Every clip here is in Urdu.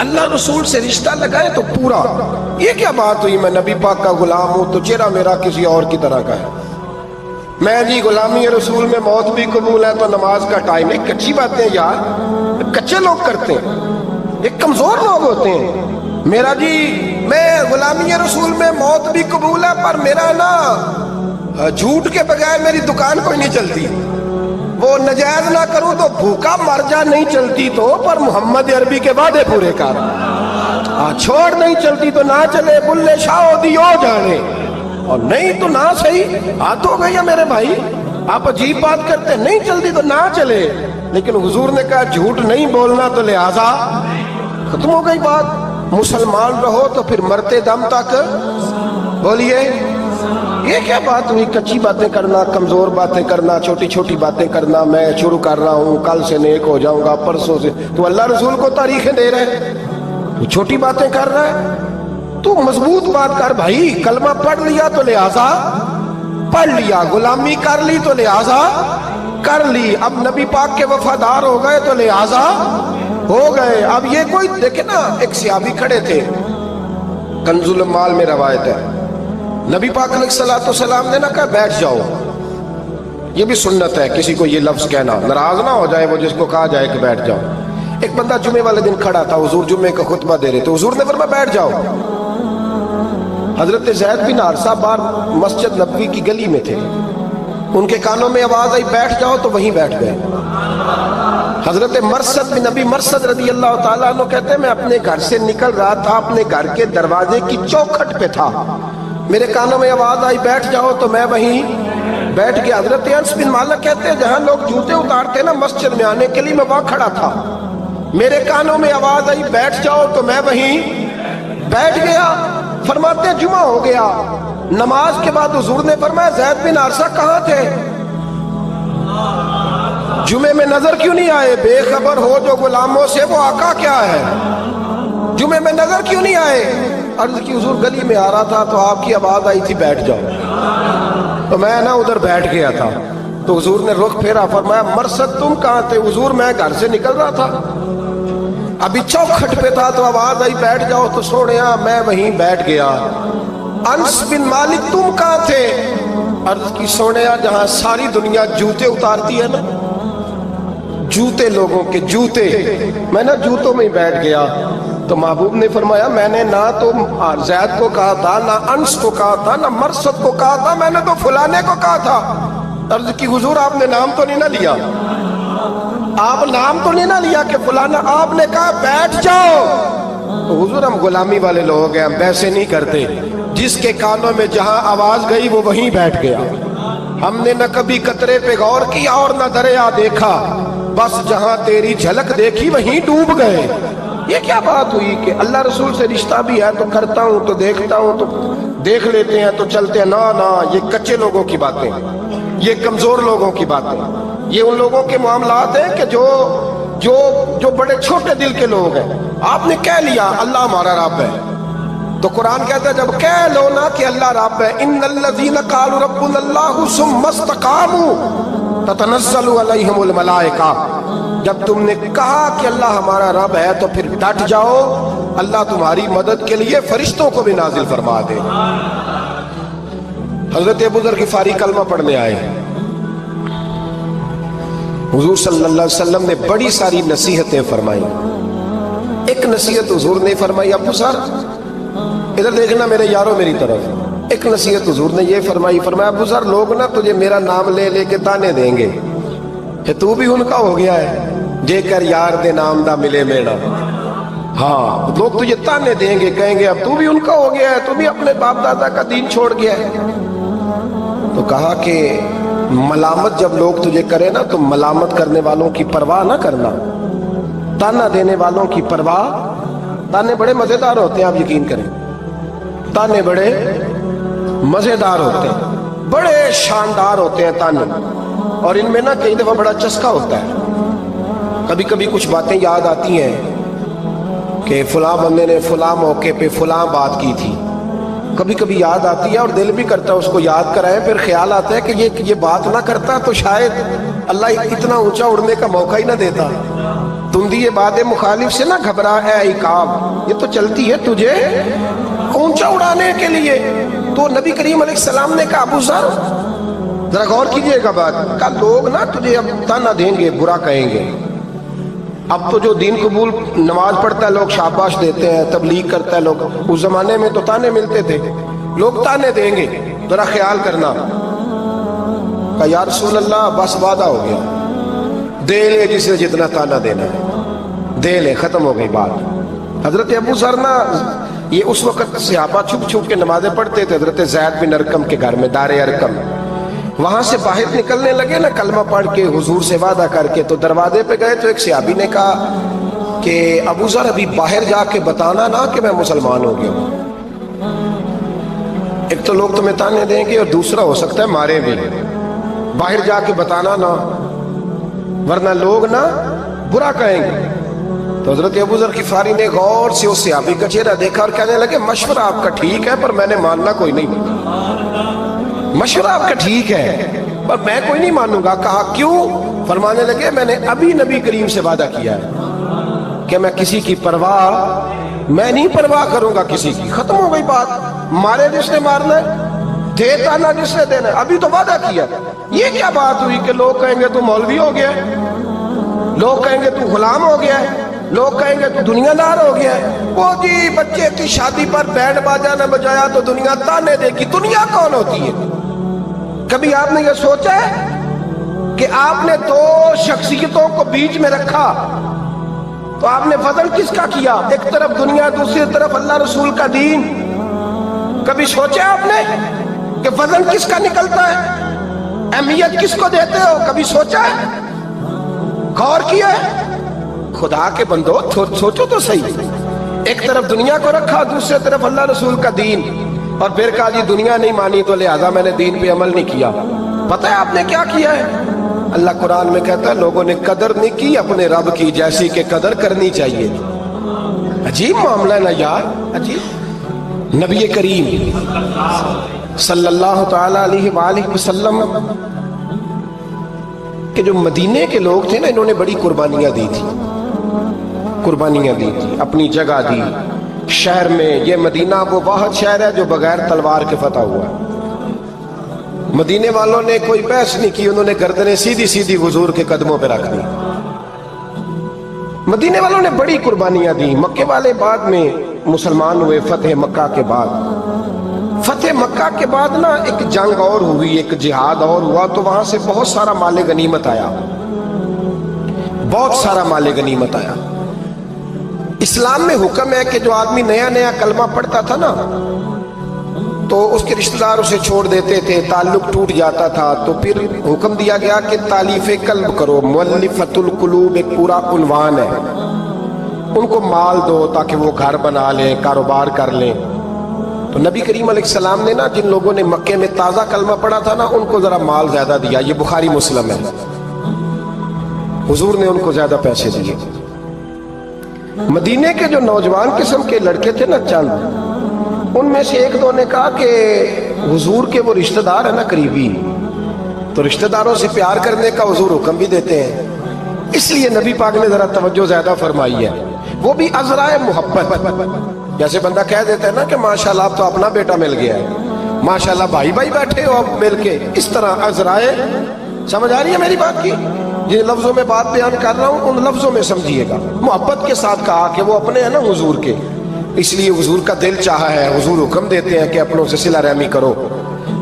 اللہ رسول سے رشتہ لگائے تو پورا. یہ کیا بات ہوئی میں نبی پاک کا غلام ہوں تو چہرہ میرا کسی اور کی طرح کا ہے. میں جی غلامی رسول میں موت بھی قبول ہے تو نماز کا ٹائم. ایک کچی باتیں یار کچے لوگ کرتے ہیں, ایک کمزور لوگ ہوتے ہیں. میرا جی میں غلامی رسول میں موت بھی قبول ہے پر میرا نا جھوٹ کے بغیر میری دکان کوئی نہیں چلتی. وہ نجائز نہ کروں تو بھوکا مر جا, نہیں چلتی تو پر محمد عربی کے وعدے پورے کر. چھوڑ نہیں چلتی تو نہ چلے, بلے شاہ دیو جانے, اور نہیں تو نہ صحیح. ہاتھ ہو گئی ہے میرے بھائی, آپ عجیب بات کرتے ہیں. نہیں چلتی تو نہ چلے, لیکن حضور نے کہا جھوٹ نہیں بولنا تو لہذا ختم ہو گئی بات. مسلمان رہو تو پھر مرتے دم تک بولیے. یہ کیا بات ہوئی کچی باتیں کرنا, کمزور باتیں کرنا, چھوٹی چھوٹی باتیں کرنا. میں شروع کر رہا ہوں, کل سے نیک ہو جاؤں گا, پرسوں سے. تو اللہ رسول کو تاریخیں دے رہے, تو چھوٹی باتیں کر رہا ہے. تو مضبوط بات کر بھائی. کلمہ پڑھ لیا تو لہذا پڑھ لیا, غلامی کر لی تو لہذا کر لی. اب نبی پاک کے وفادار ہو گئے تو لہذا ہو گئے. اب یہ کوئی دیکھے نا, ایک صحابی کھڑے تھے, کنز المال میں روایت ہے, نبی پاک علیہ الصلوۃ والسلام نے نہ کہا بیٹھ جاؤ. یہ بھی سنت ہے کسی کو یہ لفظ کہنا, ناراض نہ ہو جائے وہ جس کو کہا جائے کہ بیٹھ جاؤ. ایک بندہ جمعے والے دن کھڑا تھا, حضور جمعے کا خطبہ دے رہے تھے, حضور نے فرمایا بیٹھ جاؤ. حضرت زید بن حارثہ باہر مسجد نبوی کی گلی میں تھے, ان کے کانوں میں آواز آئی بیٹھ جاؤ تو وہیں بیٹھ گئے. حضرت مرثد بن نبی مرثد رضی اللہ تعالیٰ عنہ کہتے ہیں میں اپنے گھر سے نکل رہا تھا, اپنے گھر کے دروازے کی چوکھٹ پہ تھا, میرے کانوں میں آواز آئی بیٹھ جاؤ تو میں وہیں بیٹھ گیا. حضرت انس بن مالک کہتے ہیں جہاں لوگ جوتے اتارتے نا مسجد میں آنے کے لیے, میں وہاں کھڑا تھا, میرے کانوں میں آواز آئی بیٹھ جاؤ تو میں وہیں بیٹھ گیا. فرماتے ہیں جمعہ ہو گیا, نماز کے بعد حضور نے فرمایا زید بن حارثہ کہاں تھے, جمعے میں نظر کیوں نہیں آئے؟ بے خبر ہو جو غلاموں سے وہ آقا کیا ہے, جمعے میں نظر کیوں نہیں آئے؟ عرض کی حضور گلی میں آ رہا تھا تو آپ کی آواز آئی تھی بیٹھ جاؤ, تو میں نا ادھر بیٹھ گیا تھا. تو حضور نے رخ پھیرا, فرمایا مرثد تم کہاں تھے؟ حضور میں گھر سے نکل رہا تھا, ابھی چوکھٹ پہ تھا تو آواز آئی بیٹھ جاؤ تو سوڑیا میں وہیں بیٹھ گیا. انس بن مالک تم کہاں تھے؟ عرض کی سوڑیا جہاں ساری دنیا جوتے اتارتی ہے نا, جوتے لوگوں کے جوتے, میں نا جوتوں میں ہی بیٹھ گیا. تو محبوب نے فرمایا میں نے نہ تو زید کو کہا تھا, نہ انس کو کہا تھا, نہ مرثد کو کہا تھا, میں نے تو فلانے کو کہا تھا. عرض کی حضور آپ نے نام تو نہیں نہ لیا, آپ نام تو نہیں نہ لیا کہ فلانا, آپ نے کہا بیٹھ جاؤ. تو حضور ہم غلامی والے لوگ ہیں, ہم ویسے نہیں کرتے, جس کے کانوں میں جہاں آواز گئی وہ وہیں بیٹھ گیا. ہم نے نہ کبھی قطرے پہ غور کیا اور نہ دریا دیکھا, بس جہاں تیری جھلک دیکھی وہیں ڈوب گئے. یہ کیا بات ہوئی کہ اللہ رسول سے رشتہ بھی ہے تو کرتا ہوں, تو دیکھتا ہوں, تو دیکھ لیتے ہیں تو چلتے ہیں. نا یہ کچے لوگوں کی باتیں, یہ کمزور لوگوں کی باتیں, یہ ان لوگوں کے معاملات ہیں کہ جو بڑے چھوٹے دل کے لوگ ہیں. آپ نے کہہ لیا اللہ ہمارا رب ہے, تو قرآن کہتا ہے جب کہہ لو نا کہ اللہ رب ہے, ان الذین قالوا ربنا اللہ ثم استقاموا تتنزل علیہم الملائکہ, جب تم نے کہا کہ اللہ ہمارا رب ہے تو پھر ڈٹ جاؤ, اللہ تمہاری مدد کے لیے فرشتوں کو بھی نازل فرما دے. حضرت ابو ذر غفاری کلمہ پڑھنے آئے, حضور صلی اللہ علیہ وسلم نے بڑی ساری نصیحتیں فرمائی. ایک نصیحت حضور نے فرمائی, ابو سر ادھر دیکھنا میرے یارو میری طرف. ایک نصیحت حضور نے یہ فرمائی, فرمایا ابو سر لوگ نا تجھے میرا نام لے لے کے تانے دیں گے کہ تو بھی ان کا ہو گیا ہے, جے کر یار دے نام دا ملے میڑا. ہاں لوگ تجھے تانے دیں گے, کہیں گے اب تو بھی ان کا ہو گیا ہے, تو بھی اپنے باپ دادا کا دین چھوڑ گیا ہے. تو کہا کہ ملامت جب لوگ تجھے کرے نا تو ملامت کرنے والوں کی پرواہ نہ کرنا, تانا دینے والوں کی پرواہ. تانے بڑے مزیدار ہوتے ہیں, آپ یقین کریں, تانے بڑے مزیدار ہوتے ہیں, بڑے شاندار ہوتے ہیں تانے, اور ان میں نا کئی دفعہ بڑا چسکا ہوتا ہے. کبھی کبھی کچھ باتیں یاد آتی ہیں کہ فلاں بندے نے فلاں موقع پہ فلاں بات کی تھی, کبھی کبھی یاد آتی ہے اور دل بھی کرتا ہے اس کو یاد کرائیں, پھر خیال آتا ہے کہ یہ بات نہ کرتا تو شاید اللہ اتنا اونچا اڑنے کا موقع ہی نہ دیتا. تم بندی باد مخالف سے نہ گھبرا اے عقاب، یہ تو چلتی ہے تجھے اونچا اڑانے کے لیے۔ تو نبی کریم علیہ السلام نے کہا ابو ذر ذرا غور کیجئے گا بات، کہا لوگ نا تجھے اب تانا دیں گے، برا کہیں گے۔ اب تو جو دین قبول نماز پڑھتا ہے لوگ شاباش دیتے ہیں، تبلیغ کرتا ہے لوگ، اس زمانے میں تو تانے ملتے تھے، لوگ تانے دیں گے، ذرا خیال کرنا۔ کہا یا رسول اللہ بس وعدہ ہو گیا، دے لے جسے جتنا تانا دینا ہے، دے لے، ختم ہو گئی بات۔ حضرت ابو ذر نا یہ اس وقت صحابہ چھپ چھپ کے نمازیں پڑھتے تھے حضرت زید بن ارقم کے گھر میں، دار ارقم۔ وہاں سے باہر نکلنے لگے نا کلمہ پڑھ کے حضور سے وعدہ کر کے، تو دروازے پہ گئے تو ایک صحابی نے کہا کہ ابو ذر ابھی باہر جا کے بتانا نا کہ میں مسلمان ہو گیا ہوں، ایک تو لوگ تمہیں تانے دیں گے اور دوسرا ہو سکتا ہے مارے بھی، باہر جا کے بتانا نا ورنہ لوگ نا برا کہیں گے۔ تو حضرت ابو ذر غفاری نے غور سے اس صحابی کا چہرہ دیکھا اور کہنے لگے مشورہ آپ کا ٹھیک ہے پر میں نے ماننا کوئی نہیں، مشورہ آپ کا ٹھیک ہے پر میں کوئی نہیں مانوں گا۔ کہا کیوں؟ فرمانے لگے میں نے ابھی نبی کریم سے وعدہ کیا ہے کہ میں کسی کی پرواہ، میں نہیں پرواہ کروں گا کسی کی، ختم ہو گئی بات، مارے جس نے مارنا ہے، دے تانا جس نے دینا ہے، ابھی تو وعدہ کیا۔ یہ کیا بات ہوئی کہ لوگ کہیں گے تو مولوی ہو گیا ہے، لوگ کہیں گے تو غلام ہو گیا ہے، لوگ کہیں گے تو دنیا دار ہو گیا ہے، وہ جی بچے کی شادی پر بینڈ باجا نہ بجایا تو دنیا تانے دے گی۔ دنیا کون ہوتی ہے؟ کبھی آپ نے یہ سوچا ہے کہ آپ نے دو شخصیتوں کو بیچ میں رکھا تو آپ نے وزن کس کا کیا؟ ایک طرف دنیا، دوسری طرف اللہ رسول کا دین۔ کبھی سوچا آپ نے کہ وزن کس کا نکلتا ہے، اہمیت کس کو دیتے ہو؟ کبھی سوچا ہے، غور کیا ہے؟ خدا کے بندو سوچو تو صحیح، ایک طرف دنیا کو رکھا، دوسری طرف اللہ رسول کا دین، اور پھر کہا جی دنیا نہیں مانی تو لہذا میں نے دین پہ عمل نہیں کیا۔ پتہ ہے آپ نے کیا کیا ہے؟ اللہ قرآن میں کہتا ہے لوگوں نے قدر نہیں کی اپنے رب کی جیسی کہ قدر کرنی چاہیے۔ عجیب معاملہ ہے نا یار، عجیب۔ نبی کریم صلی اللہ تعالی علیہ وآلہ وسلم کہ جو مدینے کے لوگ تھے نا، انہوں نے بڑی قربانیاں دی تھی، قربانیاں دی تھی، اپنی جگہ دی شہر میں۔ یہ مدینہ وہ واحد شہر ہے جو بغیر تلوار کے فتح ہوا ہے۔ مدینے والوں نے کوئی بحث نہیں کی، انہوں نے گردنیں سیدھی سیدھی حضور کے قدموں پہ رکھ دی۔ مدینے والوں نے بڑی قربانیاں دی۔ مکے والے بعد میں مسلمان ہوئے فتح مکہ کے بعد۔ فتح مکہ کے بعد نا ایک جنگ اور ہوئی، ایک جہاد اور ہوا، تو وہاں سے بہت سارا مال غنیمت آیا، بہت سارا مال غنیمت آیا۔ اسلام میں حکم ہے کہ جو آدمی نیا نیا کلمہ پڑھتا تھا نا تو اس کے رشتہ دار اسے چھوڑ دیتے تھے، تعلق ٹوٹ جاتا تھا، تو پھر حکم دیا گیا کہ تالیف قلب کرو، مؤلفۃ القلوب ایک پورا عنوان ہے، ان کو مال دو تاکہ وہ گھر بنا لیں، کاروبار کر لیں۔ تو نبی کریم علیہ السلام نے نا جن لوگوں نے مکے میں تازہ کلمہ پڑھا تھا نا ان کو ذرا مال زیادہ دیا، یہ بخاری مسلم ہے، حضور نے ان کو زیادہ پیسے دیے۔ مدینے کے جو نوجوان قسم کے لڑکے تھے نا چند، ان میں سے ایک دو نے کہا کہ حضور کے وہ رشتہ دار ہیں نا قریبی، تو رشتہ داروں سے پیار کرنے کا حضور حکم بھی دیتے ہیں، اس لیے نبی پاک نے ذرا توجہ زیادہ فرمائی ہے، وہ بھی عذرائے محبت۔ جیسے بندہ کہہ دیتا ہے نا کہ ماشاءاللہ اب تو اپنا بیٹا مل گیا ہے، ماشاءاللہ بھائی بھائی بیٹھے ہو اب مل کے، اس طرح عذرائے۔ سمجھ آ رہی ہے میری بات کی؟ جن لفظوں میں بات بیان کر رہا ہوں ان لفظوں میں سمجھیے گا، محبت کے ساتھ کہا کہ وہ اپنے ہیں نا حضور کے، اس لیے حضور کا دل چاہا ہے، حضور حکم دیتے ہیں کہ اپنوں سے صلہ رحمی کرو،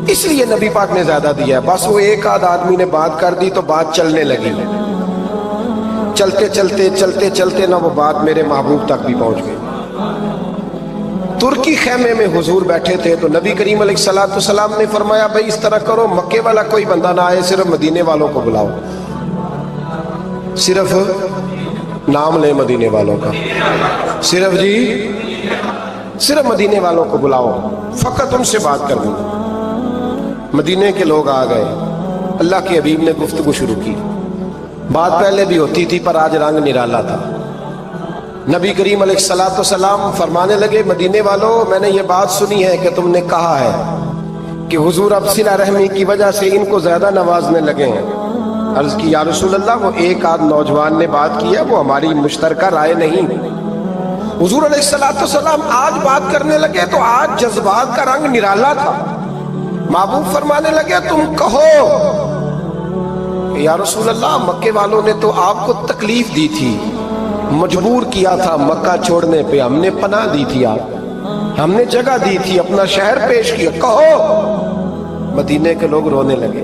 اس لیے نبی پاک نے زیادہ دیا ہے۔ بس وہ ایک آدھ آدمی نے بات کر دی تو بات چلنے لگی، چلتے چلتے چلتے چلتے نہ وہ بات میرے محبوب تک بھی پہنچ گئی۔ ترکی خیمے میں حضور بیٹھے تھے تو نبی کریم علیہ السلام نے فرمایا بھائی اس طرح کرو، مکے والا کوئی بندہ نہ آئے، صرف مدینے والوں کو بلاؤ، صرف نام لے مدینے والوں کا، صرف جی صرف مدینے والوں کو بلاؤ، فقط ان سے بات کر دوں۔ مدینے کے لوگ آ گئے، اللہ کے حبیب نے گفتگو شروع کی، بات پہلے بھی ہوتی تھی پر آج رنگ نرالا تھا۔ نبی کریم علیہ السلام فرمانے لگے مدینے والوں، میں نے یہ بات سنی ہے کہ تم نے کہا ہے کہ حضور اب صلہ رحمی کی وجہ سے ان کو زیادہ نوازنے لگے ہیں، عرض کی یا رسول اللہ وہ ایک آدھ نوجوان نے بات کی ہے، وہ ہماری مشترکہ رائے نہیں۔ حضور علیہ السلام آج بات کرنے لگے تو آج جذبات کا رنگ نرالا تھا۔ محبوب فرمانے لگے تم کہو یا رسول اللہ مکے والوں نے تو آپ کو تکلیف دی تھی، مجبور کیا تھا مکہ چھوڑنے پہ، ہم نے پناہ دی تھی، آپ ہم نے جگہ دی تھی، اپنا شہر پیش کیا، کہو۔ مدینے کے لوگ رونے لگے،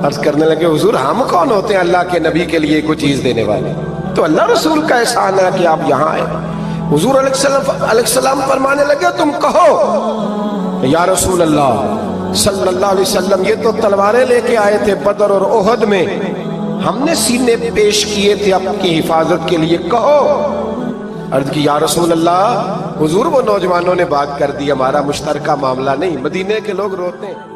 عرض کرنے لگے حضور ہم کون ہوتے ہیں اللہ کے نبی کے لیے کوئی چیز دینے والے، تو اللہ رسول کا احسان ہے کہ آپ یہاں آئے۔ حضور علیہ السلام فرمانے لگے تم کہو یا رسول اللہ صلی اللہ علیہ وسلم یہ تو تلواریں لے کے آئے تھے بدر اور احد میں، ہم نے سینے پیش کیے تھے آپ کی حفاظت کے لیے، کہو۔ عرض کی یا رسول اللہ حضور وہ نوجوانوں نے بات کر دی، ہمارا مشترکہ معاملہ نہیں۔ مدینے کے لوگ روتے ہیں۔